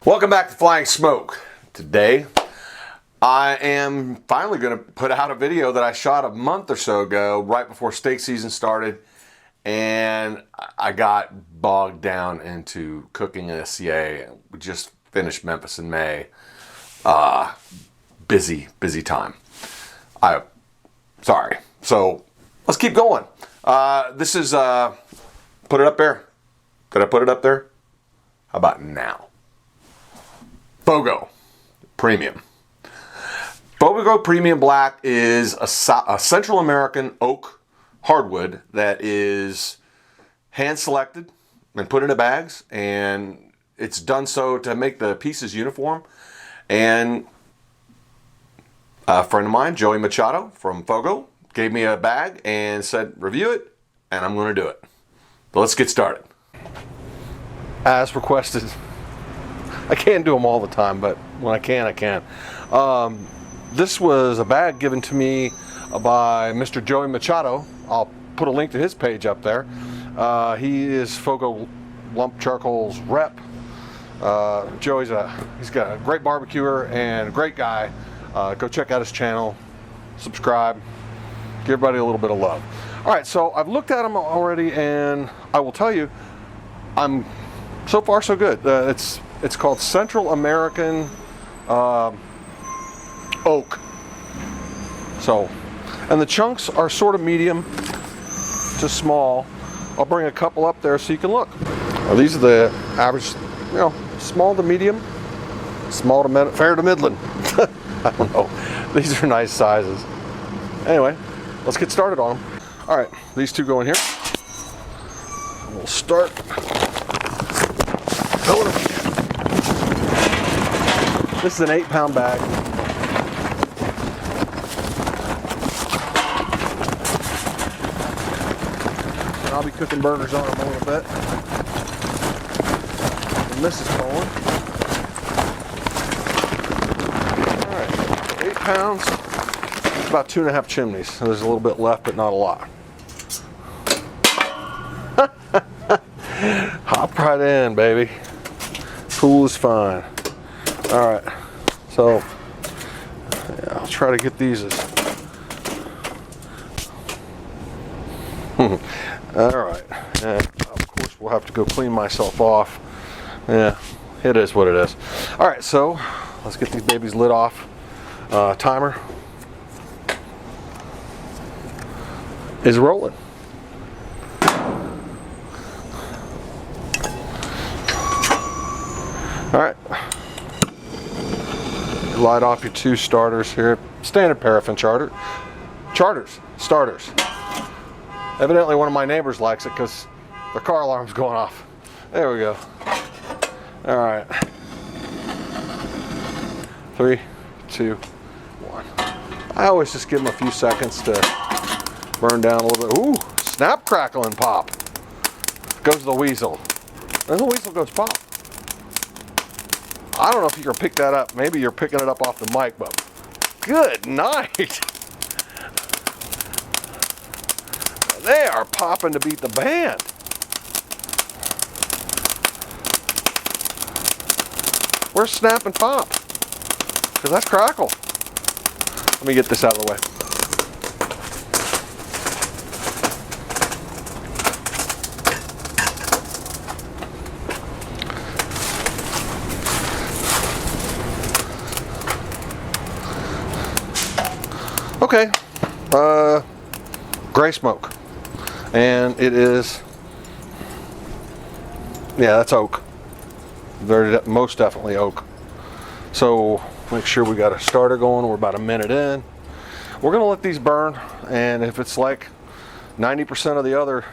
Welcome back to Flying Smoke. Today, I am finally going to put out a video that I shot a month or so ago, right before steak season started, and I got bogged down into cooking an SCA. We just finished Memphis in May. Busy time. Sorry. So let's keep going. This is put it up there. Did I put it up there? How about now? Fogo Premium. Fogo Premium Black is a Central American oak hardwood that is hand selected and put into bags, and it's done so to make the pieces uniform. And a friend of mine, Joey Machado from Fogo, gave me a bag and said, review it, and I'm going to do it. So let's get started. As requested. I can't do them all the time, but when I can, I can. This was a bag given to me by Mr. Joey Machado. I'll put a link to his page up there. He is Fogo Lump Charcoal's rep. Joey's he's got a great barbecuer and a great guy. Go check out his channel, subscribe, give everybody a little bit of love. All right, so I've looked at them already, and I will tell you, I'm so far so good. It's called Central American oak. So, and the chunks are sort of medium to small. I'll bring a couple up there so you can look. These are the average, small to medium, small to fair to middling. I don't know. These are nice sizes. Anyway, let's get started on them. All right, these two go in here. We'll start filling them. This is an 8-pound bag. And I'll be cooking burgers on them a little bit. And this is going. Alright, 8 pounds. It's about 2.5 chimneys. So there's a little bit left, but not a lot. Hop right in, baby. Cool is fine. All right, so yeah, I'll try to get these as. All right, and of course we'll have to go clean myself off. Yeah, it is what it is. All right, so let's get these babies lit off. Timer is rolling. All right. Light off your 2 starters here. Standard paraffin starters. Evidently one of my neighbors likes it because the car alarm's going off. There we go. All right. 3, 2, 1. I always just give them a few seconds to burn down a little bit. Ooh, snap, crackle, and pop. Goes the weasel. And the weasel goes pop. I don't know if you can pick that up. Maybe you're picking it up off the mic, but good night. They are popping to beat the band. Where's snap and pop? Because that's crackle. Let me get this out of the way. Okay, gray smoke, and it is, yeah, that's oak, most definitely oak. So make sure we got a starter going. We're about a minute in. We're gonna let these burn, and if it's like 90% of the other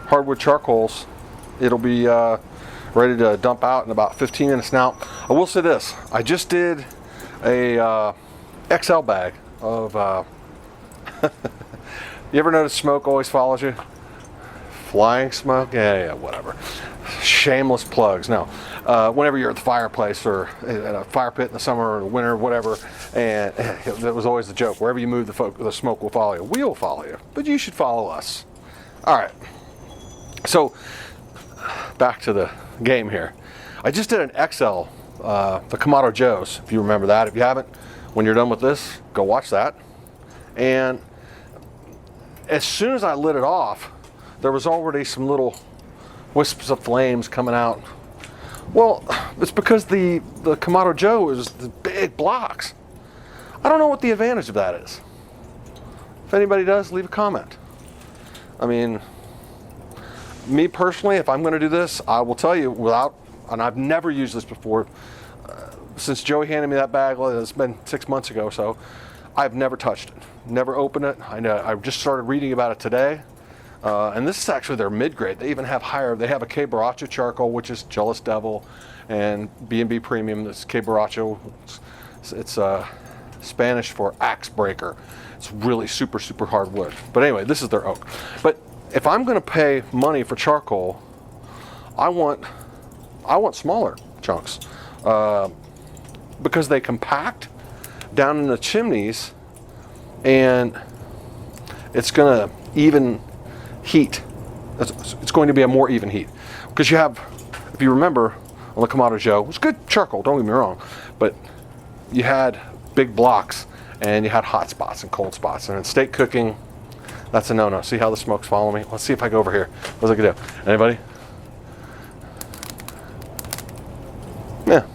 hardwood charcoals, it'll be ready to dump out in about 15 minutes. Now, I will say this, I just did a XL bag of you ever notice smoke always follows you? Flying smoke? Yeah, whatever. Shameless plugs. Now, whenever you're at the fireplace or at a fire pit in the summer or the winter, whatever, and that was always the joke, wherever you move, the smoke will follow you. We will follow you, but you should follow us. All right. So, back to the game here. I just did an XL, the Kamado Joe's, if you remember that. If you haven't, when you're done with this, go watch that. And as soon as I lit it off, there was already some little wisps of flames coming out. Well, it's because the Kamado Joe is the big blocks. I don't know what the advantage of that is. If anybody does, leave a comment. I mean, me personally, if I'm going to do this, I will tell you and I've never used this before. Since Joey handed me that bag, it's been 6 months ago, so I've never touched it, never opened it. I just started reading about it today. And this is actually their mid-grade. They even have higher. They have a Que Borracho charcoal, which is Jealous Devil, and B&B Premium. This Que Borracho, it's Spanish for axe breaker. It's really super, super hard wood. But anyway, this is their oak. But if I'm going to pay money for charcoal, I want smaller chunks because they compact down in the chimneys, and it's going to even heat. It's going to be a more even heat because you have, if you remember, on the Kamado Joe, it was good charcoal, don't get me wrong, but you had big blocks and you had hot spots and cold spots, and in steak cooking, that's a no-no. See how the smoke's following me? Let's see if I go over here. What's I gonna do? Anybody? Yeah.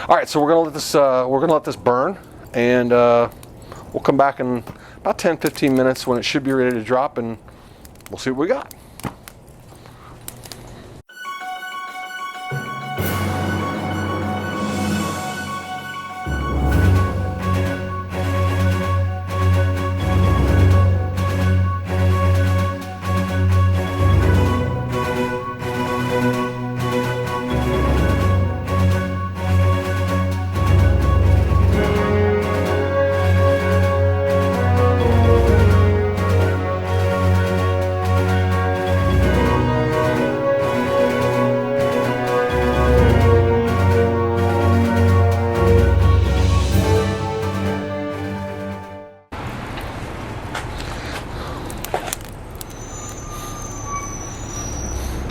All right, so we're gonna let this burn, and we'll come back in about 10-15 minutes when it should be ready to drop, and we'll see what we got.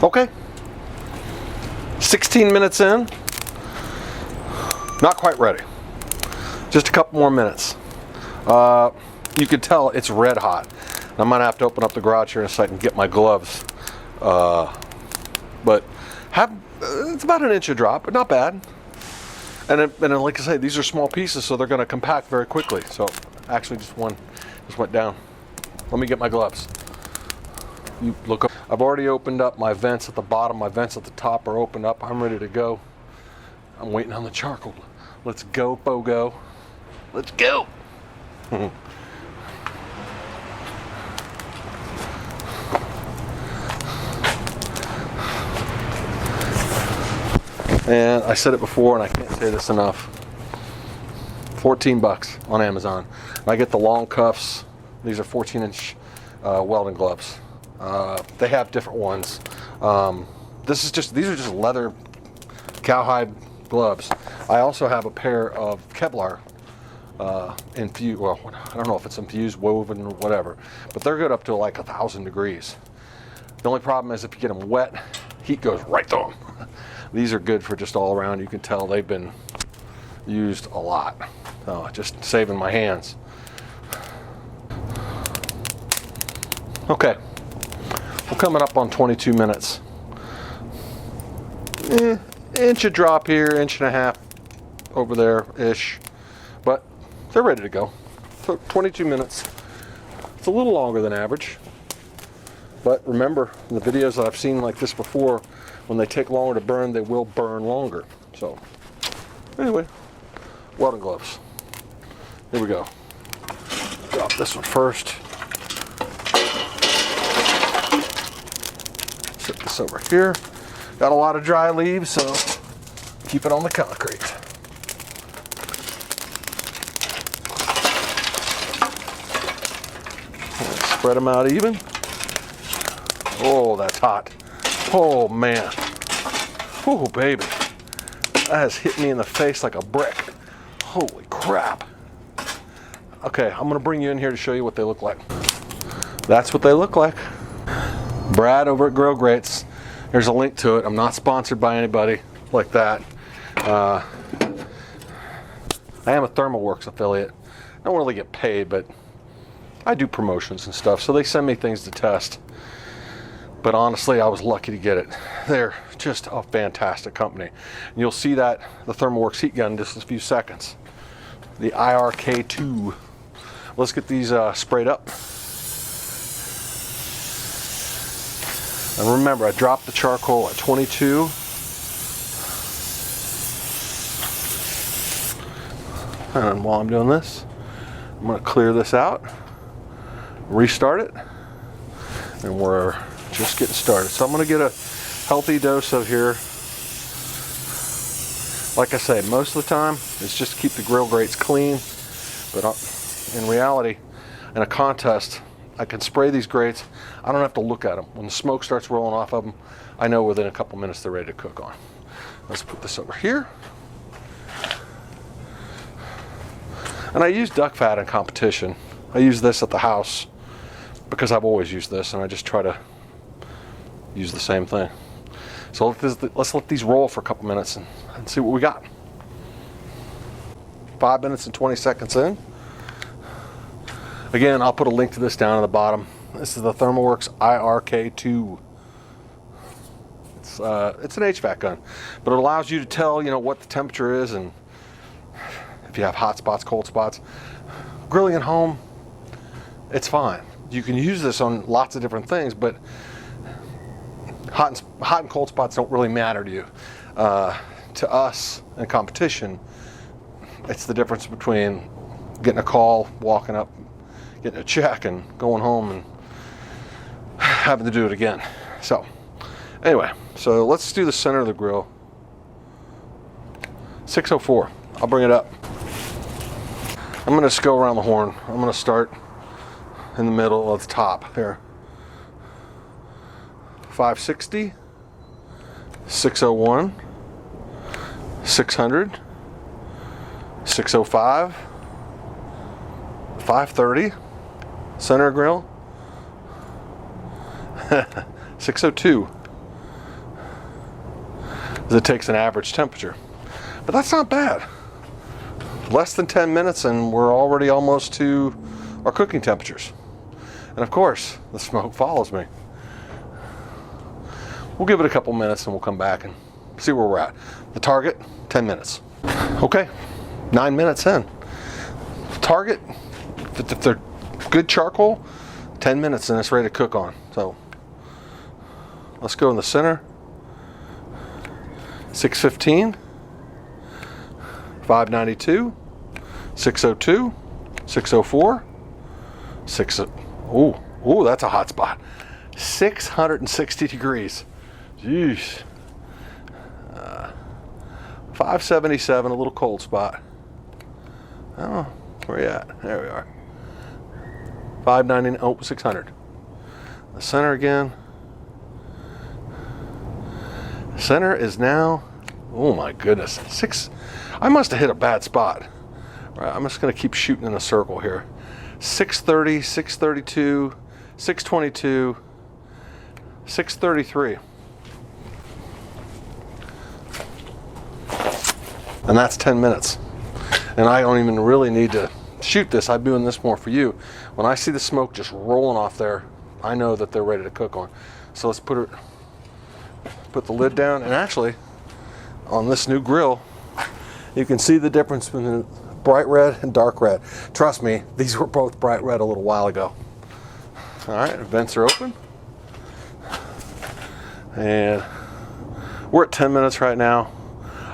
Okay, 16 minutes in, not quite ready, just a couple more minutes. You can tell it's red hot. I'm gonna have to open up the garage here in a second and get my gloves, but it's about an inch of drop, but not bad. And then, like I say, these are small pieces, so they're gonna compact very quickly. So actually just one just went down. Let me get my gloves. You look up. I've already opened up my vents at the bottom. My vents at the top are opened up. I'm ready to go. I'm waiting on the charcoal. Let's go, Fogo. Let's go. And I said it before, and I can't say this enough. 14 bucks on Amazon. I get the long cuffs. These are 14-inch welding gloves. They have different ones. These are just leather cowhide gloves. I also have a pair of Kevlar infused. Well, I don't know if it's infused, woven, or whatever, but they're good up to like 1,000 degrees. The only problem is if you get them wet, heat goes right through them. These are good for just all around. You can tell they've been used a lot. Just saving my hands. Okay. We're coming up on 22 minutes. Inch of drop here, inch and a half over there-ish. But they're ready to go. So 22 minutes. It's a little longer than average. But remember, in the videos that I've seen like this before, when they take longer to burn, they will burn longer. So, anyway, welding gloves. Here we go. Drop this one first. Set this over here. Got a lot of dry leaves, so keep it on the concrete. Spread them out even. Oh, that's hot. Oh, man. Oh, baby. That has hit me in the face like a brick. Holy crap. Okay, I'm going to bring you in here to show you what they look like. That's what they look like. Brad over at Grill Grates. There's a link to it. I'm not sponsored by anybody. like that. I am a Thermoworks affiliate. I don't really get paid, but I do promotions and stuff, so they send me things to test. But honestly, I was lucky to get it. They're just a fantastic company. And you'll see that, the Thermoworks heat gun, in just a few seconds. The IRK2. Let's get these sprayed up. And remember, I dropped the charcoal at 22. And while I'm doing this, I'm going to clear this out, restart it, and we're just getting started. So I'm going to get a healthy dose of here. Like I say, most of the time it's just to keep the grill grates clean, but in reality, in a contest, I can spray these grates. I don't have to look at them. When the smoke starts rolling off of them, I know within a couple minutes they're ready to cook on. Let's put this over here. And I use duck fat in competition. I use this at the house because I've always used this, and I just try to use the same thing. So let's let these roll for a couple minutes and see what we got. 5 minutes and 20 seconds in. Again, I'll put a link to this down at the bottom. This is the Thermoworks IRK2. It's an HVAC gun, but it allows you to tell, what the temperature is, and if you have hot spots, cold spots. Grilling at home, it's fine. You can use this on lots of different things, but hot and cold spots don't really matter to you. To us in competition, it's the difference between getting a call, walking up, getting a check, and going home and having to do it again. So anyway, so let's do the center of the grill. 604. I'll bring it up. I'm going to just go around the horn. I'm going to start in the middle of the top here. 560, 601, 600, 605, 530, center grill, 602, as it takes an average temperature. But that's not bad. Less than 10 minutes and we're already almost to our cooking temperatures. And of course, the smoke follows me. We'll give it a couple minutes and we'll come back and see where we're at. The target, 10 minutes. Okay, 9 minutes in. Target, if they're good charcoal, 10 minutes and it's ready to cook on. So let's go in the center. 615, 592, 602, 604, 60. Ooh, that's a hot spot. 660 degrees. Jeez. 577, a little cold spot. Oh, where you at? There we are. 590, 600. The center again. Center is now, oh my goodness, I must have hit a bad spot. Right, I'm just going to keep shooting in a circle here. 630, 632, 622, 633. And that's 10 minutes. And I don't even really need to shoot this. I'm doing this more for you. When I see the smoke just rolling off there, I know that they're ready to cook on. So let's put the lid down. And actually, on this new grill, you can see the difference between bright red and dark red. Trust me, these were both bright red a little while ago. All right, vents are open. And we're at 10 minutes right now.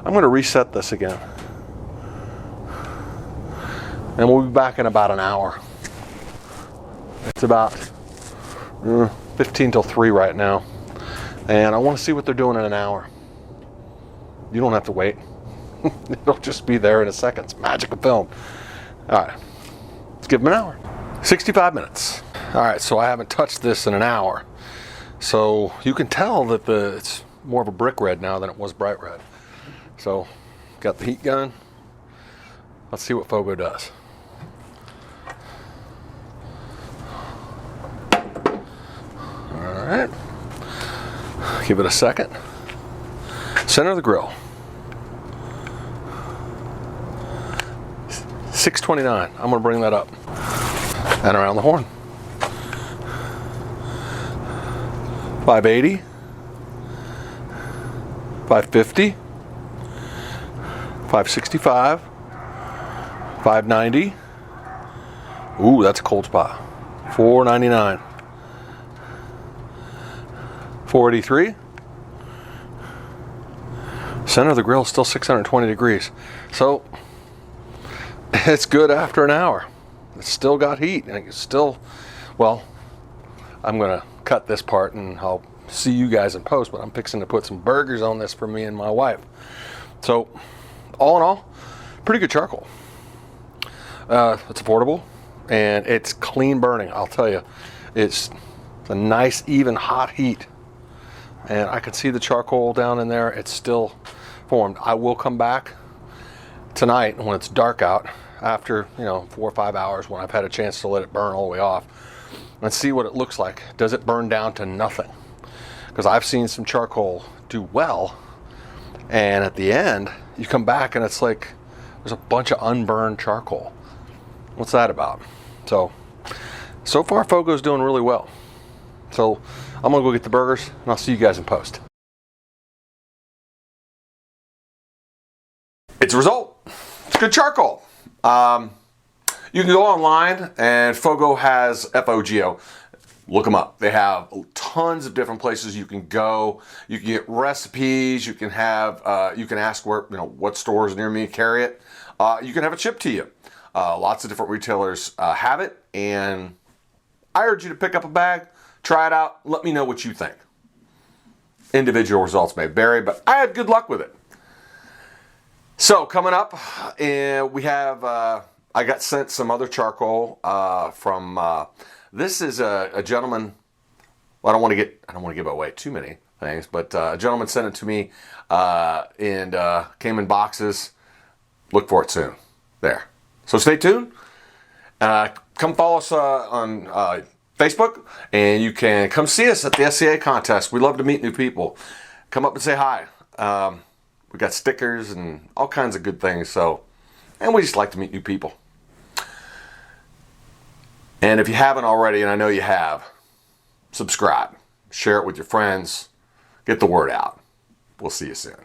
I'm going to reset this again. And we'll be back in about an hour. It's about 15 till 3 right now. And I want to see what they're doing in an hour. You don't have to wait. It'll just be there in a second. It's magic of film. All right, let's give them an hour. 65 minutes. All right, so I haven't touched this in an hour. So you can tell that it's more of a brick red now than it was bright red. So got the heat gun. Let's see what Fogo does. All right, give it a second. Center of the grill. 629. I'm going to bring that up. And around the horn. 580. 550. 565. 590. Ooh, that's a cold spot. 499. 483. Center of the grill is still 620 degrees. So it's good after an hour. It's still got heat. And it's still, well, I'm going to cut this part and I'll see you guys in post, but I'm fixing to put some burgers on this for me and my wife. So all in all, pretty good charcoal. It's affordable and it's clean burning. I'll tell you, it's a nice, even hot heat. And I can see the charcoal down in there. It's still formed. I will come back tonight when it's dark out after 4 or 5 hours when I've had a chance to let it burn all the way off and see what it looks like. Does it burn down to nothing? Because I've seen some charcoal do well, and at the end you come back and it's like there's a bunch of unburned charcoal. What's that about? So far Fogo's doing really well. So I'm gonna go get the burgers and I'll see you guys in post. It's a result. It's good charcoal. You can go online and Fogo has Fogo. Look them up. They have tons of different places you can go. You can get recipes. You can have. You can ask where what stores near me carry it. You can have it shipped to you. Lots of different retailers have it, and I urge you to pick up a bag, try it out. Let me know what you think. Individual results may vary, but I had good luck with it. So coming up, we have. I got sent some other charcoal from. This is a gentleman. Well, I don't want to give away too many things, but a gentleman sent it to me and came in boxes. Look for it soon. There. So stay tuned. Come follow us on Facebook, and you can come see us at the SCA contest. We love to meet new people. Come up and say hi. We got stickers and all kinds of good things. And we just like to meet new people. And if you haven't already, and I know you have, subscribe, share it with your friends, get the word out. We'll see you soon.